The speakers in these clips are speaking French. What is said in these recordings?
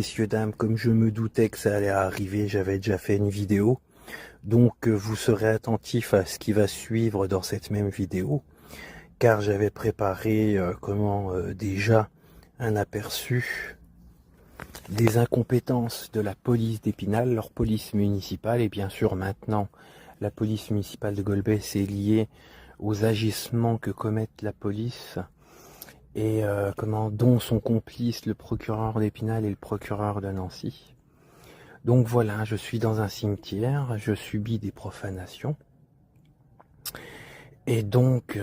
messieurs, dames, comme je me doutais que ça allait arriver, j'avais déjà fait une vidéo. Donc vous serez attentifs à ce qui va suivre dans cette même vidéo, car j'avais préparé déjà un aperçu des incompétences de la police d'Épinal, leur police municipale, et bien sûr maintenant la police municipale de Golbès est liée aux agissements que commettent la police et dont sont complices le procureur d'Épinal et le procureur de Nancy. Donc voilà, je suis dans un cimetière, je subis des profanations. Et donc,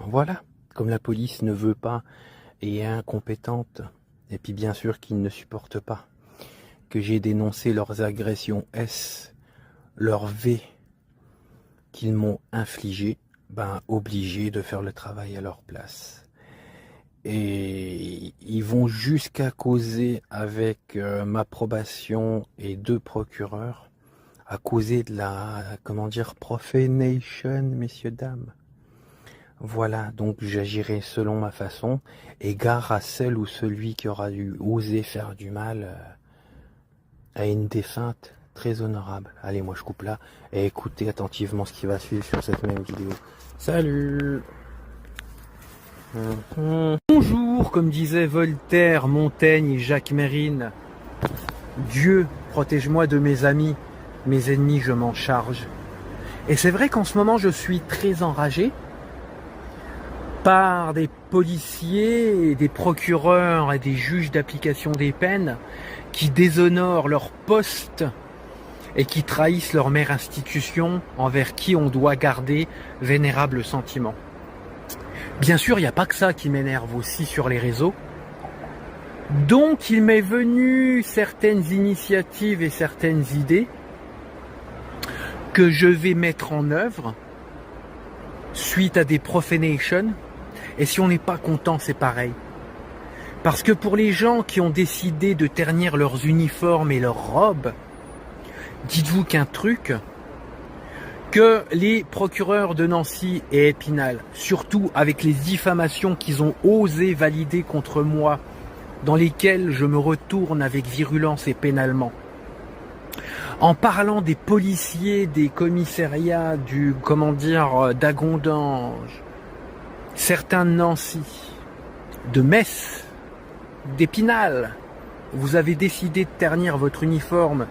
voilà, comme la police ne veut pas et est incompétente, et puis bien sûr qu'ils ne supportent pas que j'ai dénoncé leurs agressions S, leurs V qu'ils m'ont infligées, obligés de faire le travail à leur place. Et ils vont jusqu'à causer avec ma probation et 2 procureurs, à causer de la, profanation, messieurs, dames. Voilà, donc j'agirai selon ma façon, et gare à celle ou celui qui aura dû oser faire du mal à une défunte très honorable. Allez, moi je coupe là, et écoutez attentivement ce qui va suivre sur cette même vidéo. Salut! Bonjour, comme disaient Voltaire, Montaigne et Jacques Mérine. Dieu, protège-moi de mes amis, mes ennemis, je m'en charge. Et c'est vrai qu'en ce moment, je suis très enragé par des policiers, des procureurs et des juges d'application des peines qui déshonorent leur poste et qui trahissent leur mère institution envers qui on doit garder vénérable sentiment. Bien sûr, il n'y a pas que ça qui m'énerve aussi sur les réseaux. Donc, il m'est venu certaines initiatives et certaines idées que je vais mettre en œuvre suite à des profanations. Et si on n'est pas content, c'est pareil. Parce que pour les gens qui ont décidé de ternir leurs uniformes et leurs robes, dites-vous qu'un truc, que les procureurs de Nancy et Épinal, surtout avec les diffamations qu'ils ont osé valider contre moi, dans lesquelles je me retourne avec virulence et pénalement, en parlant des policiers, des commissariats, d'Agondange, certains de Nancy, de Metz, d'Épinal, vous avez décidé de ternir votre uniforme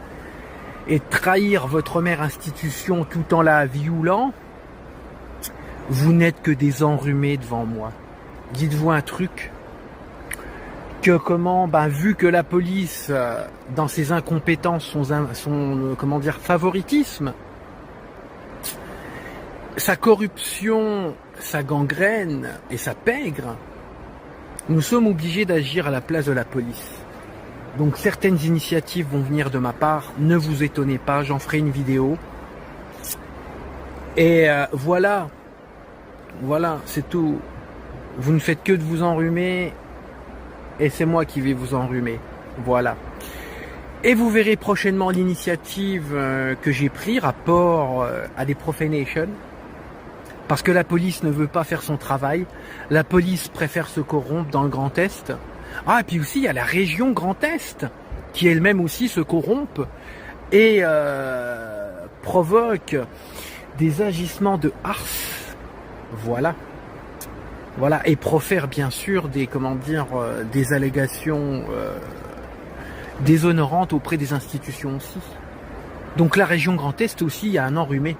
et trahir votre mère institution tout en la violant, vous n'êtes que des enrhumés devant moi. Dites-vous un truc, que vu que la police, dans ses incompétences, son favoritisme, sa corruption, sa gangrène et sa pègre, nous sommes obligés d'agir à la place de la police. Donc certaines initiatives vont venir de ma part, ne vous étonnez pas, j'en ferai une vidéo. Et voilà, c'est tout. Vous ne faites que de vous enrhumer, et c'est moi qui vais vous enrhumer. Voilà. Et vous verrez prochainement l'initiative que j'ai prise, rapport à des profanations. Parce que la police ne veut pas faire son travail. La police préfère se corrompre dans le Grand Est. Ah, et puis aussi, il y a la région Grand Est, qui elle-même aussi se corrompt et provoque des agissements de harce. Voilà. Voilà, et profère bien sûr des allégations déshonorantes auprès des institutions aussi. Donc la région Grand Est aussi, il y a un enrhumé.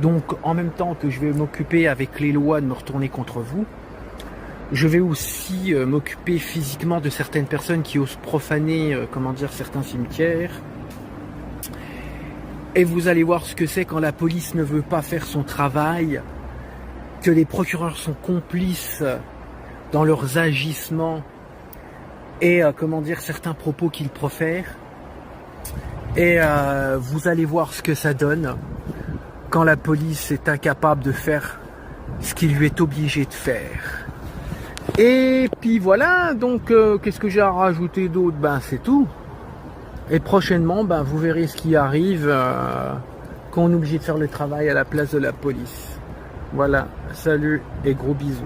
Donc en même temps que je vais m'occuper avec les lois de me retourner contre vous, je vais aussi m'occuper physiquement de certaines personnes qui osent profaner, certains cimetières. Et vous allez voir ce que c'est quand la police ne veut pas faire son travail, que les procureurs sont complices dans leurs agissements et certains propos qu'ils profèrent. Et vous allez voir ce que ça donne quand la police est incapable de faire ce qu'il lui est obligé de faire. Et puis voilà, donc qu'est-ce que j'ai à rajouter d'autre? C'est tout. Et prochainement, vous verrez ce qui arrive quand on est obligé de faire le travail à la place de la police. Voilà, salut et gros bisous.